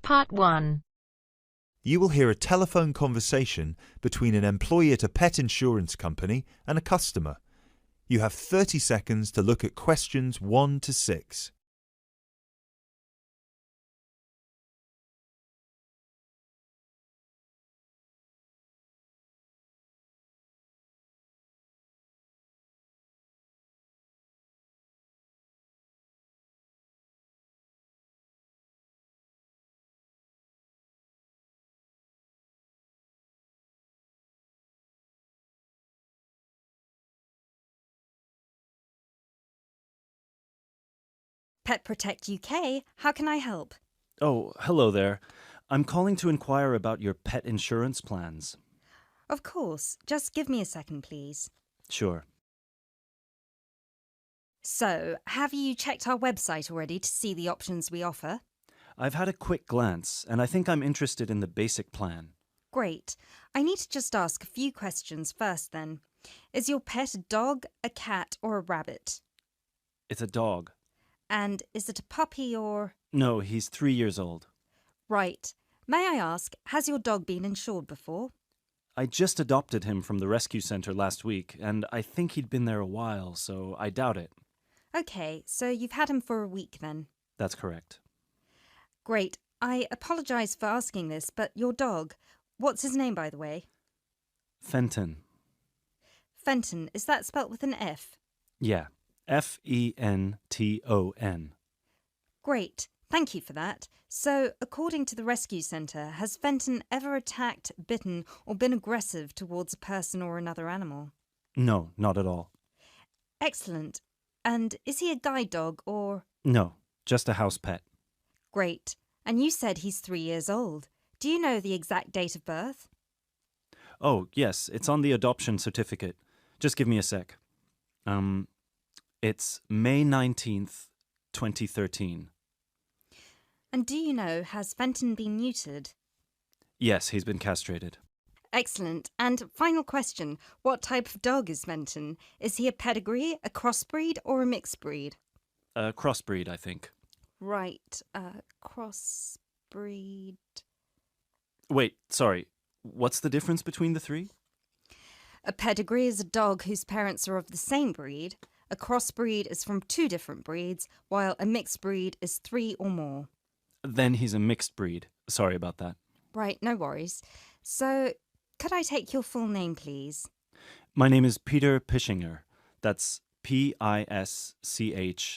Part 1. You will hear a telephone conversation between an employee at a pet insurance company and a customer. You have 30 seconds to look at questions 1 to 6. Pet Protect UK, how can I help? Oh, hello there. I'm calling to inquire about your pet insurance plans. Of course, just give me a second, please. Sure. So, have you checked our website already to see the options we offer? I've had a quick glance, and I think I'm interested in the basic plan. Great. I need to just ask a few questions first then. Is your pet a dog, a cat or a rabbit? It's a dog. And is it a puppy or… No, he's 3 years old. Right. May I ask, has your dog been insured before? I just adopted him from the rescue center last week, and I think he'd been there a while, so I doubt it. OK, so you've had him for a week then? That's correct. Great. I apologise for asking this, but your dog, what's his name, by the way? Fenton. Fenton, is that spelt with an F? Yeah. Fenton. Great. Thank you for that. So, according to the rescue centre, has Fenton ever attacked, bitten or been aggressive towards a person or another animal? No, not at all. Excellent. And is he a guide dog or… No, just a house pet. Great. And you said he's 3 years old. Do you know the exact date of birth? Oh, yes, it's on the adoption certificate. Just give me a sec. It's May 19th, 2013. And do you know, has Fenton been neutered? Yes, he's been castrated. Excellent. And final question, what type of dog is Fenton? Is he a pedigree, a crossbreed or a mixed breed? A crossbreed, I think. Right, crossbreed… Wait, sorry. What's the difference between the three? A pedigree is a dog whose parents are of the same breed. A crossbreed is from 2 different breeds, while a mixed breed is 3 or more. Then he's a mixed breed. Sorry about that. Right, no worries. So, could I take your full name, please? My name is Peter Pischinger. That's Pischinger.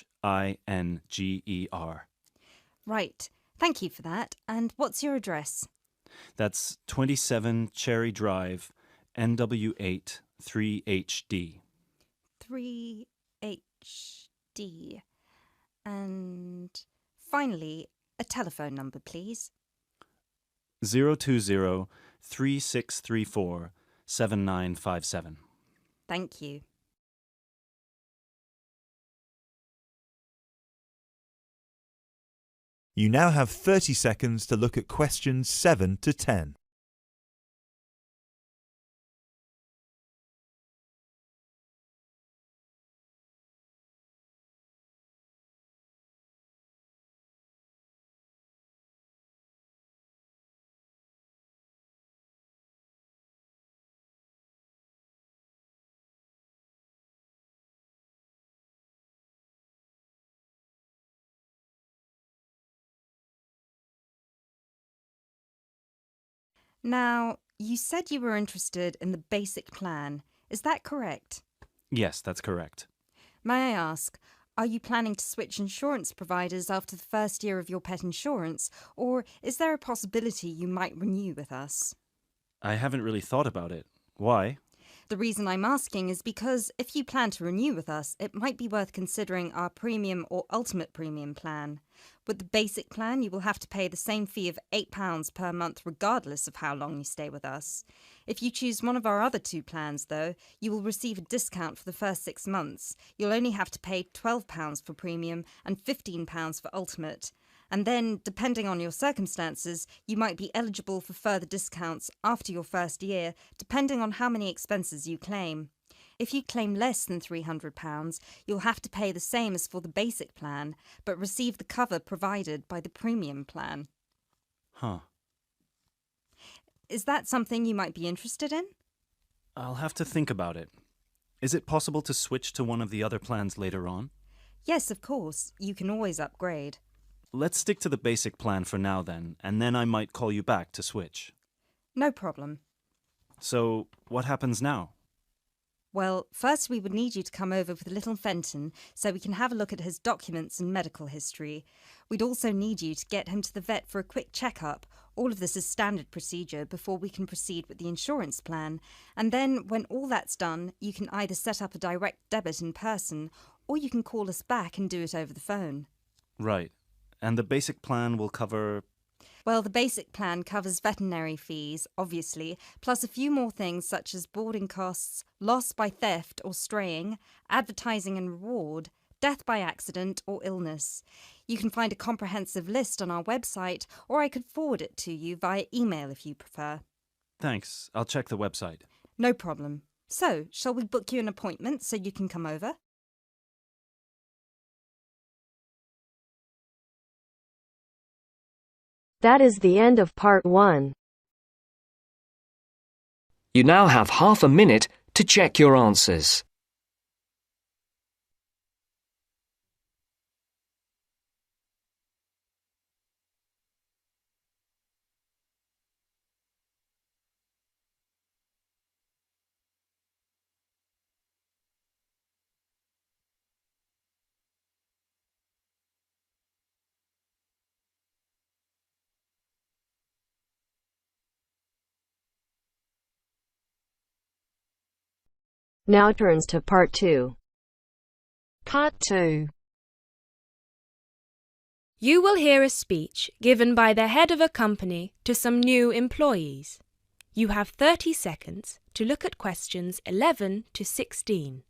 Right, thank you for that. And what's your address? That's 27 Cherry Drive, NW8 3HD. 3HD. And finally, a telephone number, please. 020-3634-7957. Thank you. You now have 30 seconds to look at questions 7 to 10. Now, you said you were interested in the basic plan. Is that correct? Yes, that's correct. May I ask, are you planning to switch insurance providers after the first year of your pet insurance, or is there a possibility you might renew with us? I haven't really thought about it. Why? The reason I'm asking is because if you plan to renew with us, it might be worth considering our premium or ultimate premium plan. With the basic plan, you will have to pay the same fee of £8 per month regardless of how long you stay with us. If you choose one of our other 2 plans, though, you will receive a discount for the first 6 months. You'll only have to pay £12 for premium and £15 for ultimate. And then, depending on your circumstances, you might be eligible for further discounts after your first year, depending on how many expenses you claim. If you claim less than £300, you'll have to pay the same as for the basic plan, but receive the cover provided by the premium plan. Huh. Is that something you might be interested in? I'll have to think about it. Is it possible to switch to one of the other plans later on? Yes, of course. You can always upgrade. Let's stick to the basic plan for now then, and then I might call you back to switch. No problem. So, what happens now? Well, first we would need you to come over with little Fenton so we can have a look at his documents and medical history. We'd also need you to get him to the vet for a quick checkup. All of this is standard procedure before we can proceed with the insurance plan. And then, when all that's done, you can either set up a direct debit in person or you can call us back and do it over the phone. Right. And the basic plan will cover... Well, the basic plan covers veterinary fees, obviously, plus a few more things such as boarding costs, loss by theft or straying, advertising and reward, death by accident or illness. You can find a comprehensive list on our website, or I could forward it to you via email if you prefer. Thanks. I'll check the website. No problem. So, shall we book you an appointment so you can come over? That is the end of part 1. You now have half a minute to check your answers. Now turns to part 2. Part 2. You will hear a speech given by the head of a company to some new employees. You have 30 seconds to look at questions 11 to 16.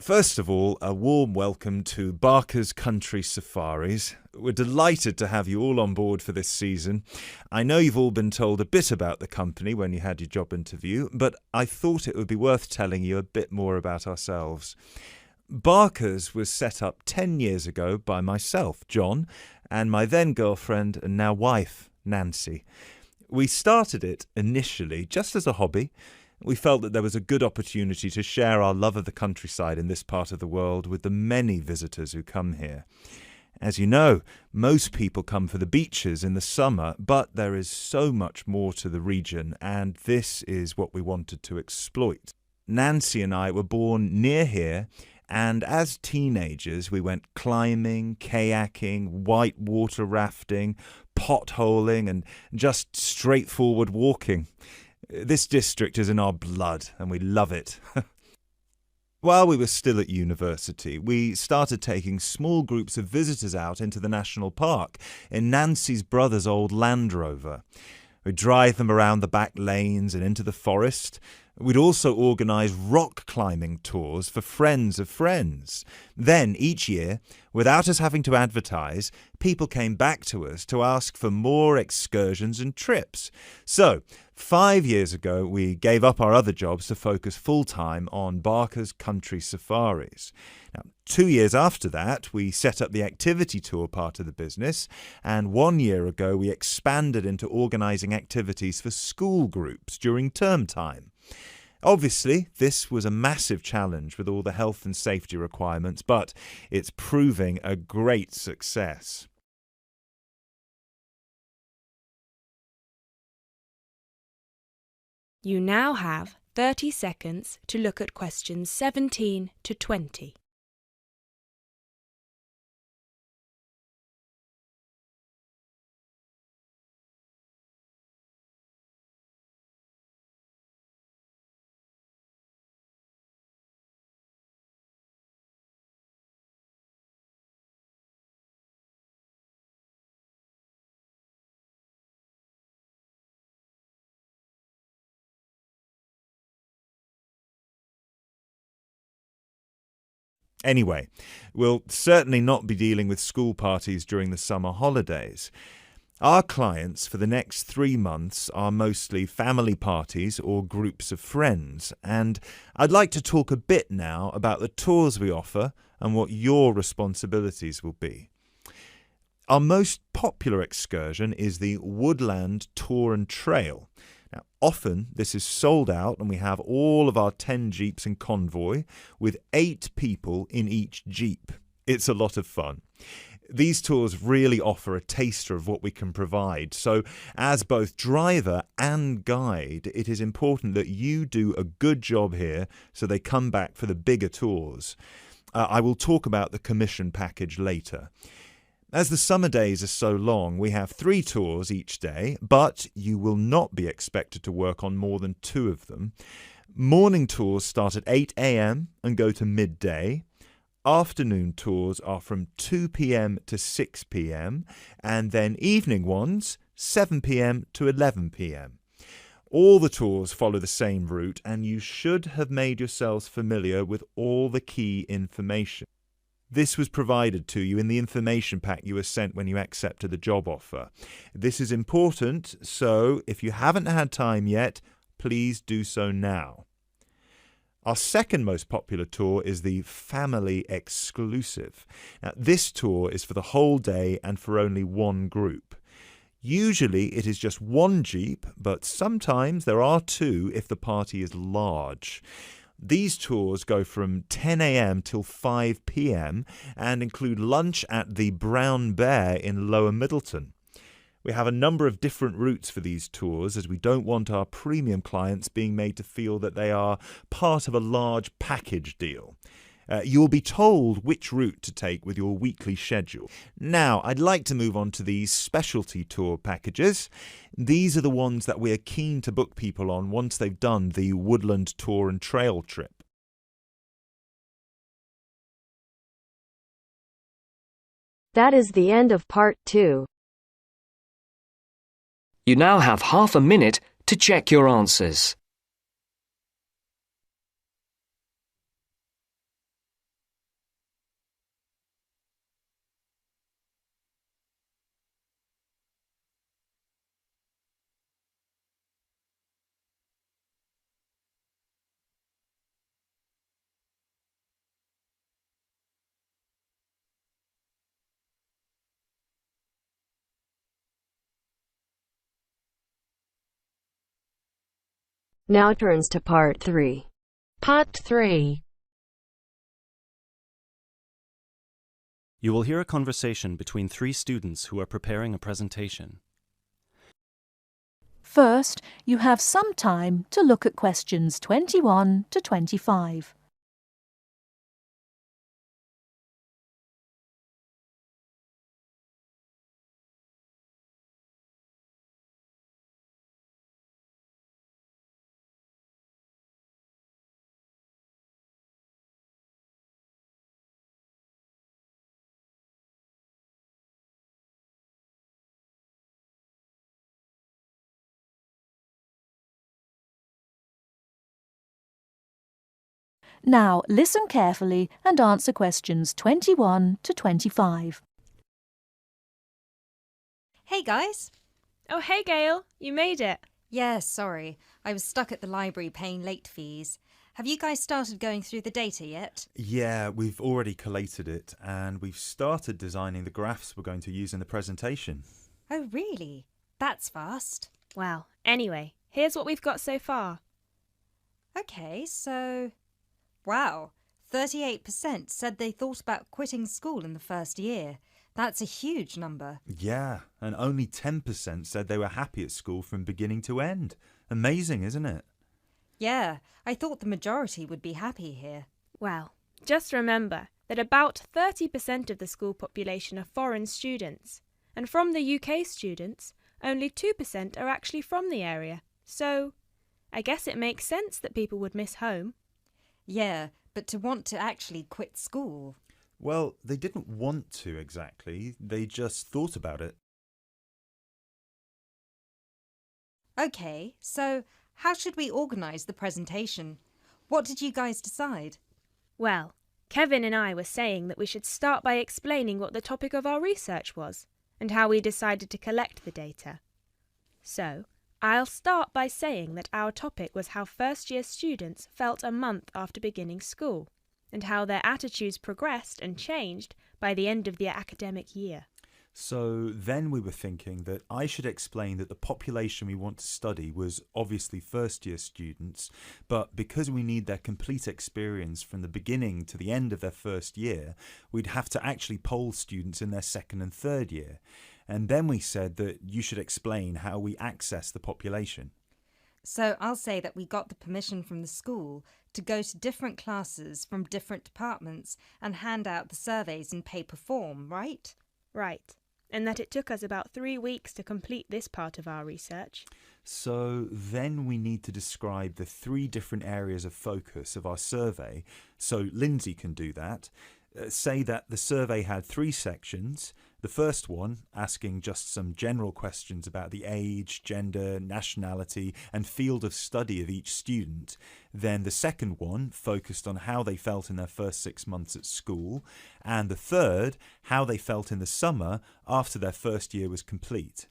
First of all, a warm welcome to Barker's Country Safaris. We're delighted to have you all on board for this season. I know you've all been told a bit about the company when you had your job interview, but I thought it would be worth telling you a bit more about ourselves. Barker's was set up 10 years ago by myself, John, and my then girlfriend and now wife, Nancy. We started it initially just as a hobby. We felt that there was a good opportunity to share our love of the countryside in this part of the world with the many visitors who come here. As you know, most people come for the beaches in the summer, but there is so much more to the region, and this is what we wanted to exploit. Nancy and I were born near here, and as teenagers we went climbing, kayaking, whitewater rafting, potholing, and just straightforward walking. This district is in our blood, and we love it. While we were still at university, we started taking small groups of visitors out into the national park in Nancy's brother's old Land Rover. We'd drive them around the back lanes and into the forest. We'd also organise rock climbing tours for friends of friends. Then, each year, without us having to advertise, people came back to us to ask for more excursions and trips. So, 5 years ago, we gave up our other jobs to focus full-time on Barker's Country Safaris. Now, 2 years after that, we set up the activity tour part of the business, and 1 year ago, we expanded into organising activities for school groups during term time. Obviously, this was a massive challenge with all the health and safety requirements, but it's proving a great success. You now have 30 seconds to look at questions 17 to 20. Anyway, we'll certainly not be dealing with school parties during the summer holidays. Our clients for the next 3 months are mostly family parties or groups of friends, and I'd like to talk a bit now about the tours we offer and what your responsibilities will be. Our most popular excursion is the Woodland Tour and Trail. Now, often this is sold out and we have all of our 10 jeeps in convoy with 8 people in each jeep. It's a lot of fun. These tours really offer a taster of what we can provide. So as both driver and guide, it is important that you do a good job here so they come back for the bigger tours. I will talk about the commission package later. As the summer days are so long, we have 3 tours each day, but you will not be expected to work on more than 2 of them. Morning tours start at 8 a.m. and go to midday. Afternoon tours are from 2 p.m. to 6 p.m. and then evening ones 7 p.m. to 11 p.m. All the tours follow the same route and you should have made yourselves familiar with all the key information. This was provided to you in the information pack you were sent when you accepted the job offer. This is important, so if you haven't had time yet, please do so now. Our second most popular tour is the Family Exclusive. Now, this tour is for the whole day and for only one group. Usually it is just one jeep, but sometimes there are 2 if the party is large. These tours go from 10 a.m. till 5 p.m. and include lunch at the Brown Bear in Lower Middleton. We have a number of different routes for these tours as we don't want our premium clients being made to feel that they are part of a large package deal. You will be told which route to take with your weekly schedule. Now, I'd like to move on to these specialty tour packages. These are the ones that we're keen to book people on once they've done the Woodland Tour and Trail trip. That is the end of part 2. You now have half a minute to check your answers. Now turns to part 3. Part 3. You will hear a conversation between 3 students who are preparing a presentation. First, you have some time to look at questions 21 to 25. Now, listen carefully and answer questions 21 to 25. Hey guys! Oh, hey, Gail. You made it. Yeah, sorry. I was stuck at the library paying late fees. Have you guys started going through the data yet? Yeah, we've already collated it and we've started designing the graphs we're going to use in the presentation. Oh, really? That's fast. Well, anyway, here's what we've got so far. Okay, so... Wow, 38% said they thought about quitting school in the first year. That's a huge number. Yeah, and only 10% said they were happy at school from beginning to end. Amazing, isn't it? Yeah, I thought the majority would be happy here. Well, just remember that about 30% of the school population are foreign students, and from the UK students, only 2% are actually from the area. So, I guess it makes sense that people would miss home. Yeah, but to want to actually quit school... Well, they didn't want to exactly. They just thought about it. Okay, so how should we organise the presentation? What did you guys decide? Well, Kevin and I were saying that we should start by explaining what the topic of our research was, and how we decided to collect the data. So, I'll start by saying that our topic was how first-year students felt a month after beginning school, and how their attitudes progressed and changed by the end of the academic year. So then we were thinking that I should explain that the population we want to study was obviously first-year students, but because we need their complete experience from the beginning to the end of their first year, we'd have to actually poll students in their second and third year. And then we said that you should explain how we access the population. So I'll say that we got the permission from the school to go to different classes from different departments and hand out the surveys in paper form, right? Right. And that it took us about 3 weeks to complete this part of our research. So then we need to describe the 3 different areas of focus of our survey, so Lindsay can do that. Say that the survey had 3 sections. The first one, asking just some general questions about the age, gender, nationality and field of study of each student. Then the second one focused on how they felt in their first 6 months at school. And the third, how they felt in the summer after their first year was complete.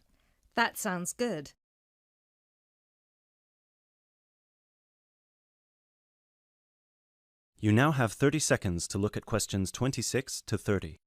That sounds good. You now have 30 seconds to look at questions 26 to 30.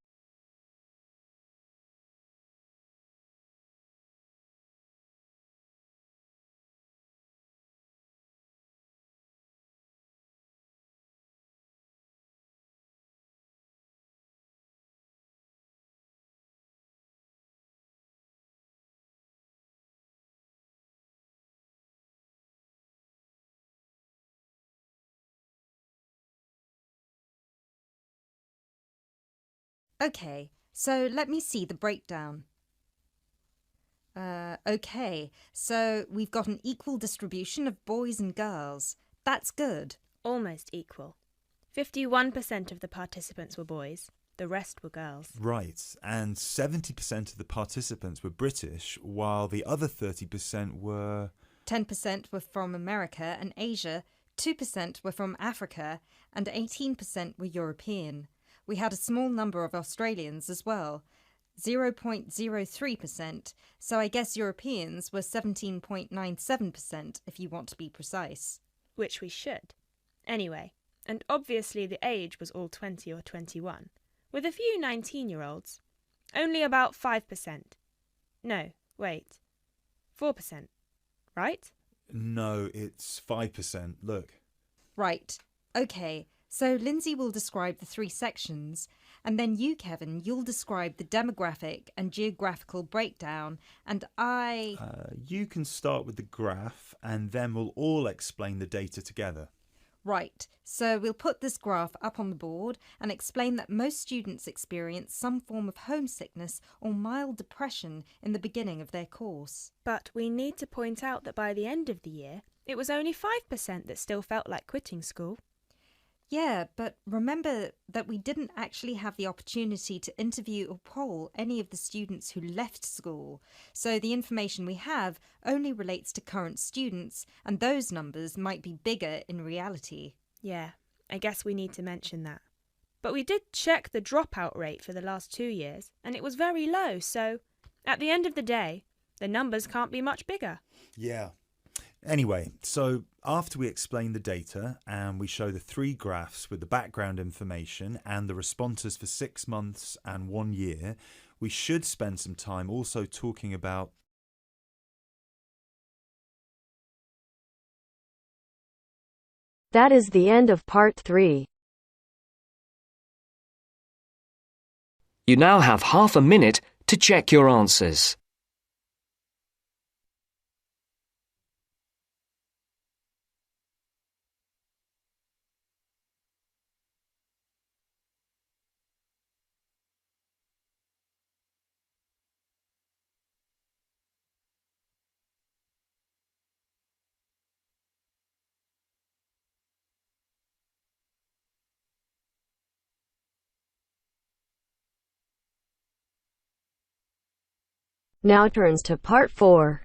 Okay, so let me see the breakdown. Okay, so we've got an equal distribution of boys and girls. That's good. Almost equal. 51% of the participants were boys, the rest were girls. Right, and 70% of the participants were British, while the other 30% were... 10% were from America and Asia, 2% were from Africa, and 18% were European. We had a small number of Australians as well, 0.03%, so I guess Europeans were 17.97% if you want to be precise. Which we should. Anyway, and obviously the age was all 20 or 21, with a few 19-year-olds. Only about 5%. No, wait. 4%. Right? No, it's 5%. Look. Right. Okay. So Lindsay will describe the 3 sections, and then you, Kevin, you'll describe the demographic and geographical breakdown, and You can start with the graph, and then we'll all explain the data together. Right, so we'll put this graph up on the board and explain that most students experience some form of homesickness or mild depression in the beginning of their course. But we need to point out that by the end of the year, it was only 5% that still felt like quitting school. Yeah, but remember that we didn't actually have the opportunity to interview or poll any of the students who left school, so the information we have only relates to current students, and those numbers might be bigger in reality. Yeah, I guess we need to mention that. But we did check the dropout rate for the last 2 years, and it was very low, so at the end of the day, the numbers can't be much bigger. Yeah. Anyway, so after we explain the data and we show the 3 graphs with the background information and the responses for 6 months and 1 year, we should spend some time also talking about That is the end of part 3. You now have half a minute to check your answers. Now turns to part 4.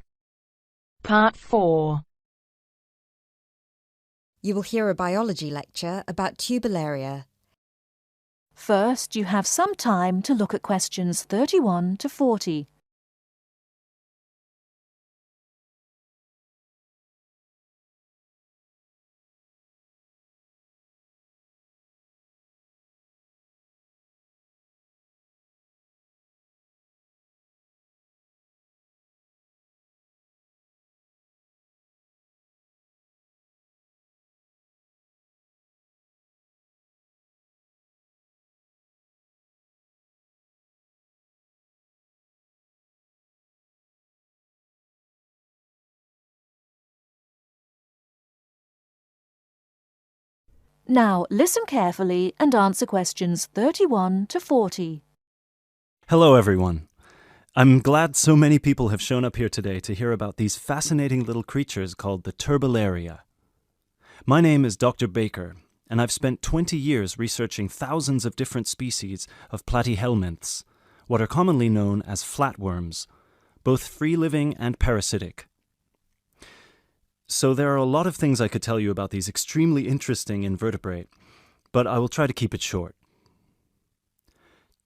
Part 4. You will hear a biology lecture about tuberlaria. First, you have some time to look at questions 31 to 40. Now, listen carefully and answer questions 31 to 40. Hello, everyone. I'm glad so many people have shown up here today to hear about these fascinating little creatures called the Turbellaria. My name is Dr. Baker, and I've spent 20 years researching thousands of different species of platyhelminths, what are commonly known as flatworms, both free-living and parasitic. So there are a lot of things I could tell you about these extremely interesting invertebrate, but I will try to keep it short.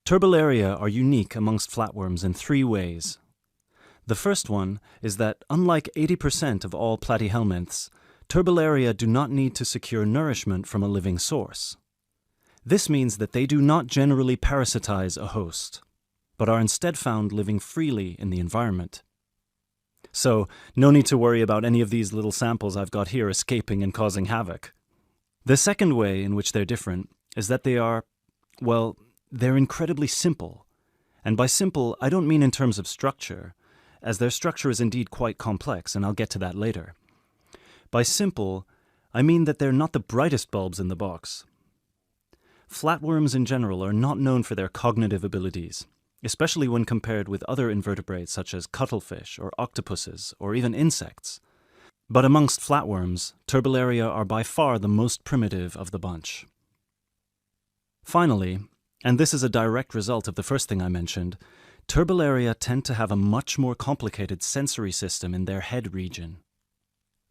Turbellaria are unique amongst flatworms in 3 ways. The first one is that, unlike 80% of all platyhelminths, Turbellaria do not need to secure nourishment from a living source. This means that they do not generally parasitize a host, but are instead found living freely in the environment. So, no need to worry about any of these little samples I've got here escaping and causing havoc. The second way in which they're different is that they are, well, they're incredibly simple. And by simple, I don't mean in terms of structure, as their structure is indeed quite complex, and I'll get to that later. By simple, I mean that they're not the brightest bulbs in the box. Flatworms in general are not known for their cognitive abilities, especially when compared with other invertebrates such as cuttlefish or octopuses or even insects. But amongst flatworms, Turbellaria are by far the most primitive of the bunch. Finally, and this is a direct result of the first thing I mentioned, Turbellaria tend to have a much more complicated sensory system in their head region.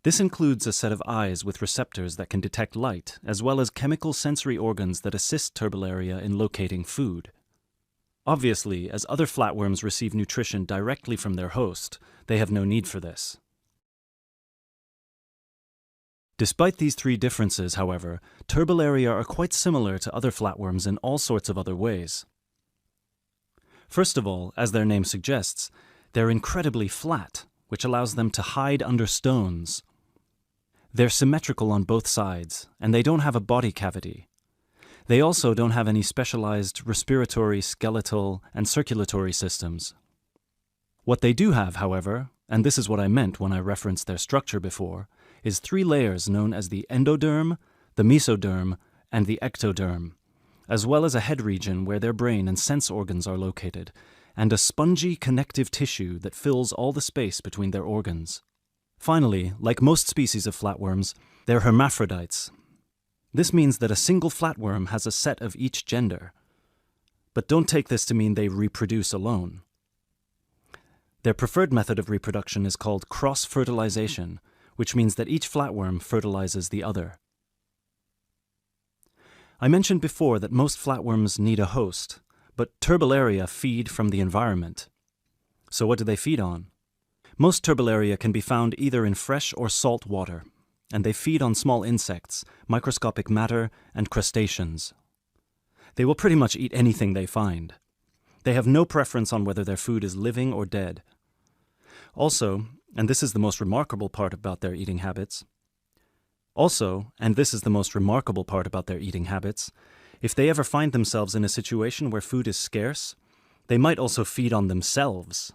This includes a set of eyes with receptors that can detect light, as well as chemical sensory organs that assist Turbellaria in locating food. Obviously, as other flatworms receive nutrition directly from their host, they have no need for this. Despite these 3 differences, however, Turbellaria are quite similar to other flatworms in all sorts of other ways. First of all, as their name suggests, they're incredibly flat, which allows them to hide under stones. They're symmetrical on both sides, and they don't have a body cavity. They also don't have any specialized respiratory, skeletal, and circulatory systems. What they do have, however, and this is what I meant when I referenced their structure before, is 3 layers known as the endoderm, the mesoderm, and the ectoderm, as well as a head region where their brain and sense organs are located, and a spongy connective tissue that fills all the space between their organs. Finally, like most species of flatworms, they're hermaphrodites. This means that a single flatworm has a set of each gender. But don't take this to mean they reproduce alone. Their preferred method of reproduction is called cross-fertilization, which means that each flatworm fertilizes the other. I mentioned before that most flatworms need a host, but Turbellaria feed from the environment. So what do they feed on? Most Turbellaria can be found either in fresh or salt water, and they feed on small insects, microscopic matter, and crustaceans. They will pretty much eat anything they find. They have no preference on whether their food is living or dead. Also, and this is the most remarkable part about their eating habits, if they ever find themselves in a situation where food is scarce, they might also feed on themselves.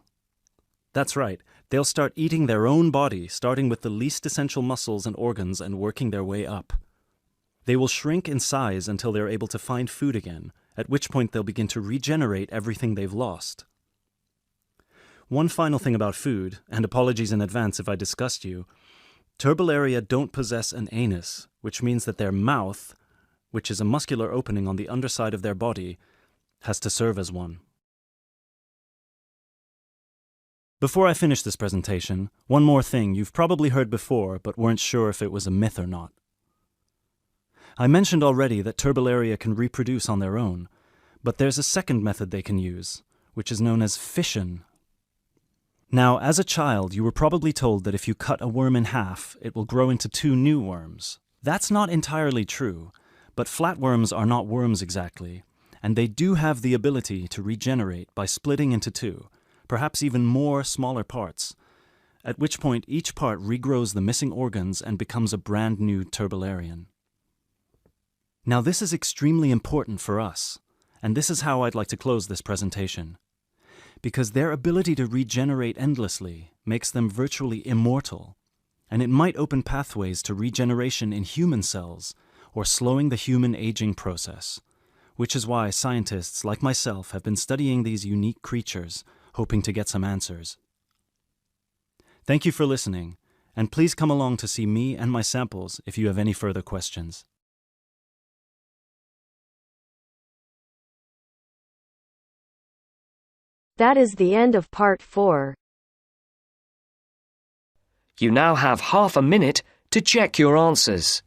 That's right, they'll start eating their own body, starting with the least essential muscles and organs and working their way up. They will shrink in size until they're able to find food again, at which point they'll begin to regenerate everything they've lost. One final thing about food, and apologies in advance if I disgust you, Turbellaria don't possess an anus, which means that their mouth, which is a muscular opening on the underside of their body, has to serve as one. Before I finish this presentation, one more thing you've probably heard before but weren't sure if it was a myth or not. I mentioned already that Turbellaria can reproduce on their own, But there's a second method they can use, which is known as fission. Now, as a child, you were probably told that if you cut a worm in half, it will grow into 2 new worms. That's not entirely true, but flatworms are not worms exactly, and they do have the ability to regenerate by splitting into 2, perhaps even more smaller parts, at which point each part regrows the missing organs and becomes a brand new turbularian. Now, this is extremely important for us, and this is how I'd like to close this presentation. Because their ability to regenerate endlessly makes them virtually immortal, and it might open pathways to regeneration in human cells or slowing the human aging process, which is why scientists like myself have been studying these unique creatures, hoping to get some answers. Thank you for listening, and please come along to see me and my samples if you have any further questions. That is the end of part 4. You now have half a minute to check your answers.